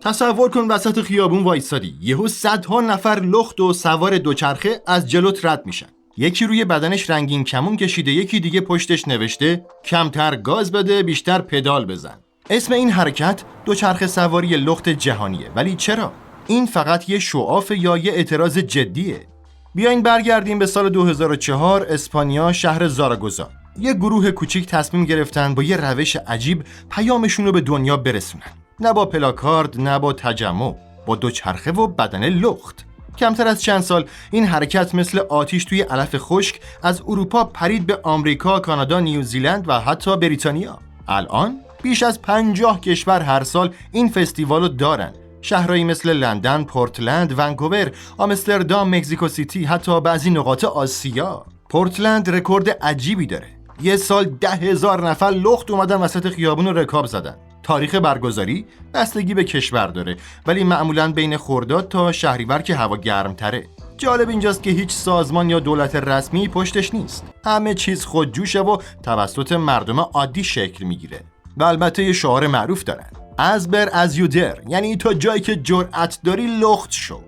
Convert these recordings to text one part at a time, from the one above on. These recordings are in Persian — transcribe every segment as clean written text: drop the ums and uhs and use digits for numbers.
تصور کن وسط خیابون وایسادی، یهو صدها نفر لخت و سوار دوچرخه از جلوت رد میشن. یکی روی بدنش رنگین کمون کشیده، یکی دیگه پشتش نوشته کمتر گاز بده بیشتر پدال بزن. اسم این حرکت دوچرخه سواری لخت جهانیه. ولی چرا؟ این فقط یه شعاف یا یه اعتراض جدیه؟ بیاین برگردیم به سال 2004 اسپانیا، شهر زاراگوزا. یه گروه کوچیک تصمیم گرفتن با یه روش عجیب پیامشون رو به دنیا برسونن. نه با پلاکارد، نه با تجمع، با دوچرخه و بدن لخت. کمتر از چند سال این حرکت مثل آتیش توی علف خشک از اروپا پرید به آمریکا، کانادا، نیوزیلند و حتی بریتانیا. الان بیش از 50 کشور هر سال این فستیوالو دارن. شهرهایی مثل لندن، پورتلند، ونکوور، آمستردام، مکزیکو سیتی، حتی بعضی نقاط آسیا. پورتلند رکورد عجیبی داره. یه سال 10,000 نفر لخت اومدن وسط خیابون و رکاب زدن. تاریخ برگزاری بستگی به کشور داره، ولی معمولاً بین خرداد تا شهریور که هوا گرم‌تره. جالب اینجاست که هیچ سازمان یا دولت رسمی پشتش نیست. همه چیز خودجوشه و توسط مردم عادی شکل میگیره. و البته یه شعار معروف دارن: از بر از یو در، یعنی تا جایی که جرأت داری لخت شو.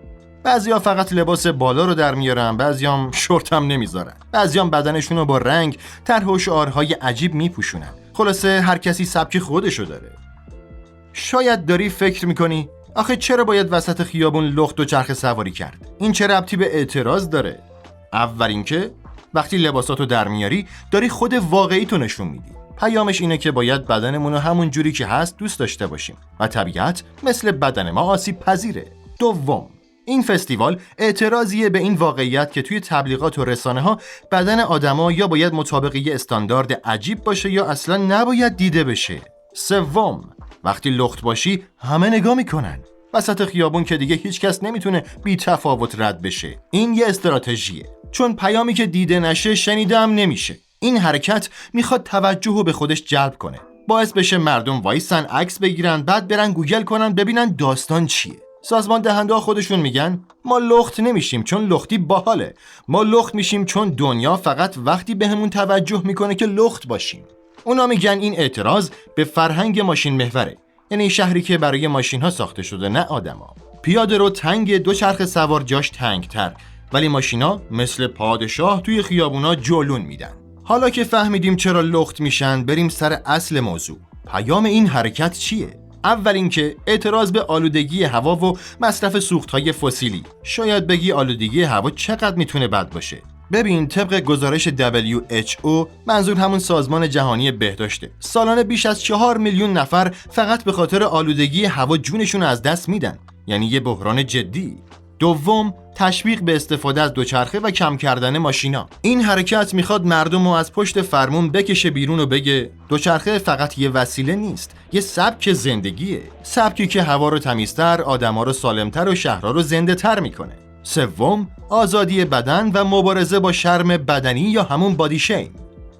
بعضیا فقط لباس بالا رو در میارن، بعضیام شورت هم نمیذارن، بعضیام بدنشون رو با رنگ، طرح و شعارهای عجیب میپوشونن. خلاصه هر کسی سبک خودشو داره. شاید داری فکر میکنی آخه چرا باید وسط خیابون لخت و چرخ سواری کرد؟ این چه ربطی به اعتراض داره؟ اول اینکه وقتی لباساتو در میاری داری خود واقعیتو نشون میدی. پیامش اینه که باید بدنمون رو همون جوری که هست دوست داشته باشیم و طبیعت مثل بدن ما آسیب پذیره. دوم، این فستیوال اعتراضیه به این واقعیت که توی تبلیغات و رسانه ها بدن آدما یا باید مطابق یه استاندارد عجیب باشه یا اصلا نباید دیده بشه. سوم، وقتی لخت باشی همه نگاه میکنن. وسط خیابون که دیگه هیچ کس نمیتونه بی تفاوت رد بشه. این یه استراتژیه، چون پیامی که دیده نشه شنیده هم نمیشه. این حرکت میخواد توجه رو به خودش جلب کنه، باعث بشه مردم وایسن عکس بگیرن، بعد برن گوگل کنن ببینن داستان چیه. سازمان دهنده ها خودشون میگن ما لخت نمیشیم چون لختی باحاله، ما لخت میشیم چون دنیا فقط وقتی بهمون توجه میکنه که لخت باشیم. اونا میگن این اعتراض به فرهنگ ماشین محوره، یعنی شهری که برای ماشین ها ساخته شده نه آدما. پیاده رو تنگ، دوچرخه سوار جاش تنگتر، ولی ماشینا مثل پادشاه توی خیابونا جلون میدن. حالا که فهمیدیم چرا لخت میشن، بریم سر اصل موضوع. پیام این حرکت چیه؟ اول اینکه اعتراض به آلودگی هوا و مصرف سوختهای فسیلی. شاید بگی آلودگی هوا چقدر میتونه بد باشه؟ ببین، طبق گزارش WHO، منظور همون سازمان جهانی بهداشته، سالانه بیش از 4 میلیون نفر فقط به خاطر آلودگی هوا جونشون از دست میدن. یعنی یه بحران جدی. دوم، تشویق به استفاده از دوچرخه و کم کردن ماشینا. این حرکت میخواد مردم رو از پشت فرمون بکشه بیرون و بگه دوچرخه فقط یه وسیله نیست، یه سبک زندگیه، سبکی که هوا رو تمیزتر، آدما رو سالمتر و شهرها رو زنده تر میکنه. سوم، آزادی بدن و مبارزه با شرم بدنی یا همون بادی شیم.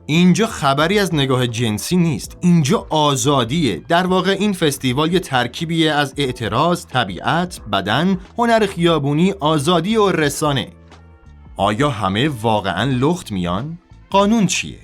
اینجا خبری از نگاه جنسی نیست، اینجا آزادیه. در واقع این فستیوال یه ترکیبیه از اعتراض، طبیعت، بدن، هنر خیابونی، آزادی و رسانه. آیا همه واقعاً لخت میان؟ قانون چیه؟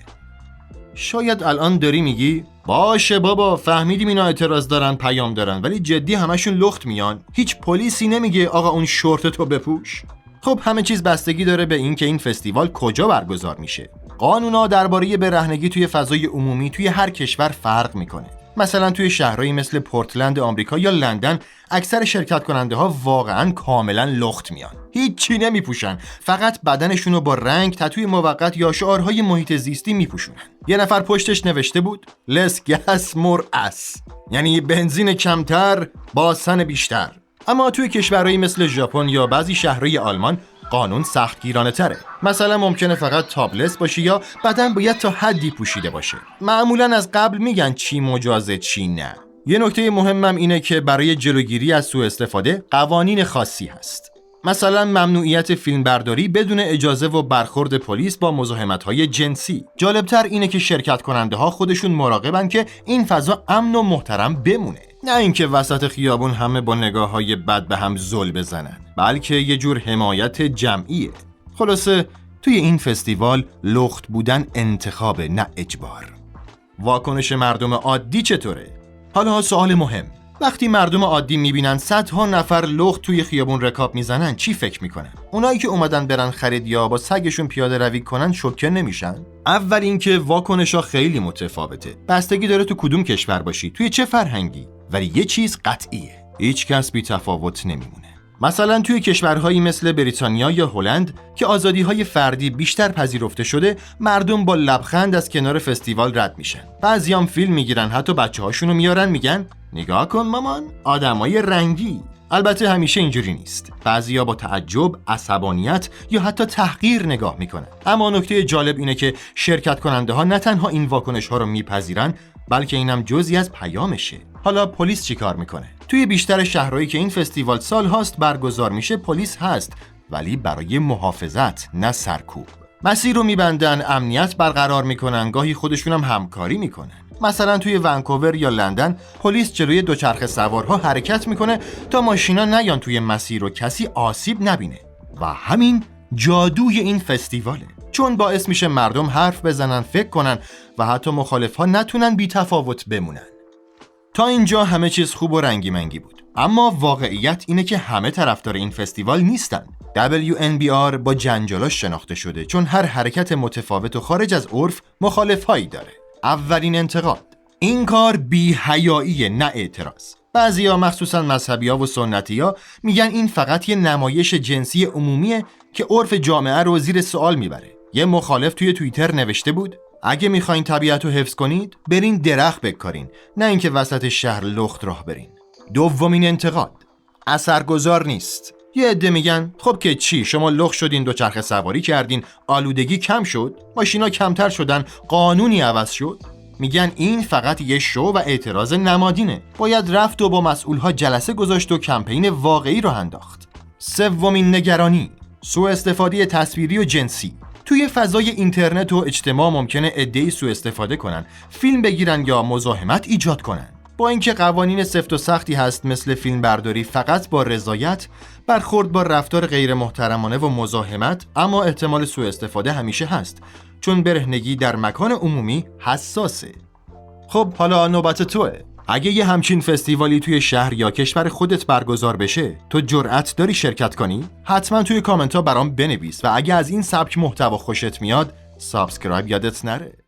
شاید الان داری میگی باشه بابا فهمیدیم اینا اعتراض دارن، پیام دارن، ولی جدی همشون لخت میان؟ هیچ پلیسی نمیگه آقا اون شورتتو بپوش؟ خب همه چیز بستگی داره به این که این فستیوال کجا برگزار میشه. قانونا درباره برهنگی توی فضای عمومی توی هر کشور فرق میکنه. مثلا توی شهرهایی مثل پورتلند آمریکا یا لندن اکثر شرکت کننده ها واقعا کاملا لخت میان، هیچی نمیپوشن، فقط بدنشونو با رنگ، تتوی موقت یا شعارهای محیط زیستی میپوشونن. یه نفر پشتش نوشته بود less gas more ass، یعنی بنزین کمتر باسن بیشتر. اما توی کشورهایی مثل ژاپن یا بعضی شهرهای آلمان قانون سختگیرانه تره. مثلا ممکنه فقط تابلس باشه یا بدن باید تا حدی پوشیده باشه. معمولا از قبل میگن چی مجازه چی نه. یه نکته مهمم اینه که برای جلوگیری از سوء استفاده قوانین خاصی هست. مثلا ممنوعیت فیلمبرداری بدون اجازه و برخورد پلیس با مزاحمت‌های جنسی. جالبتر اینه که شرکت کننده ها خودشون مراقبن که این فضا امن و محترم بمونه، نه اینکه وسط خیابون همه با نگاه‌های بد به هم زل بزنن، بلکه یه جور حمایت جمعیه. خلاصه توی این فستیوال لخت بودن انتخاب نه اجبار. واکنش مردم عادی چطوره؟ حالا سوال مهم، وقتی مردم عادی میبینن صدها نفر لخت توی خیابون رکاب میزنن چی فکر میکنن؟ اونایی که اومدن برن خرید یا با سگشون پیاده روی کنن شوکه نمیشن؟ اول اینکه واکنشا خیلی متفاوته. بستگی داره تو کدوم کشور باشی، توی چه فرهنگی. ولی یه چیز قطعیه، هیچ کس بی تفاوت نمیمونه. مثلا توی کشورهایی مثل بریتانیا یا هلند که آزادی‌های فردی بیشتر پذیرفته شده، مردم با لبخند از کنار فستیوال رد میشن. بعضیام فیلم میگیرن، حتی بچه‌هاشونو میارن میگن نگاه کن مامان، آدمای رنگی. البته همیشه اینجوری نیست. بعضیا با تعجب، عصبانیت یا حتی تحقیر نگاه میکنن. اما نکته جالب اینه که شرکت کننده ها نه تنها این واکنش ها رو میپذیرن، بلکه اینم جزئی از پیامشه. حالا پلیس چی کار میکنه؟ توی بیشتر شهرهایی که این فستیوال سال هاست برگزار میشه پلیس هست، ولی برای محافظت نه سرکوب. مسیر رو میبندن، امنیت برقرار میکنن، گاهی خودشون هم همکاری میکنن. مثلا توی ونکوور یا لندن پلیس جلوی دوچرخه سوارها حرکت میکنه تا ماشینا نیان توی مسیر و کسی آسیب نبینه. و همین جادوی این فستیواله، چون باعث میشه مردم حرف بزنن، فکر کنن و حتی مخالفها نتونن بی تفاوت بمونن. تا اینجا همه چیز خوب و رنگی منگی بود، اما واقعیت اینه که همه طرفدار این فستیوال نیستن. WNBR با جنجالاش شناخته شده، چون هر حرکت متفاوت و خارج از عرف مخالفهایی داره. اولین انتقاد: این کار بی‌حیاییه نه اعتراض. بعضیا مخصوصا مذهبی‌ها و سنتی‌ها میگن این فقط یه نمایش جنسی عمومیه که عرف جامعه رو زیر سوال میبره. یه مخالف توی توییتر نوشته بود اگه میخواین طبیعت رو حفظ کنید برین درخت بکارین، نه اینکه وسط شهر لخت راه برین. دومین انتقاد: اثرگذار نیست. یه عده میگن خب که چی، شما لخت شدین، دوچرخه سواری کردین، آلودگی کم شد، ماشینا کمتر شدن، قانونی عوض شد. میگن این فقط یه شو و اعتراض نمادینه، باید رفت و با مسئولها جلسه گذاشت و کمپین واقعی رو انداخت. سومین نگرانی: سوء استفاده تصویری و جنسی. توی فضای اینترنت و اجتماع ممکنه عده‌ای سوء استفاده کنن، فیلم بگیرن یا مزاحمت ایجاد کنن. با اینکه قوانین سفت و سختی هست مثل فیلم برداری فقط با رضایت، برخورد با رفتار غیر محترمانه و مزاحمت، اما احتمال سوء استفاده همیشه هست، چون برهنگی در مکان عمومی حساسه. خب حالا نوبت توه. اگه یه همچین فستیوالی توی شهر یا کشور خودت برگزار بشه، تو جرأت داری شرکت کنی؟ حتما توی کامنت ها برام بنویس و اگه از این سبک محتوا خوشت میاد، سابسکرایب یادت نره.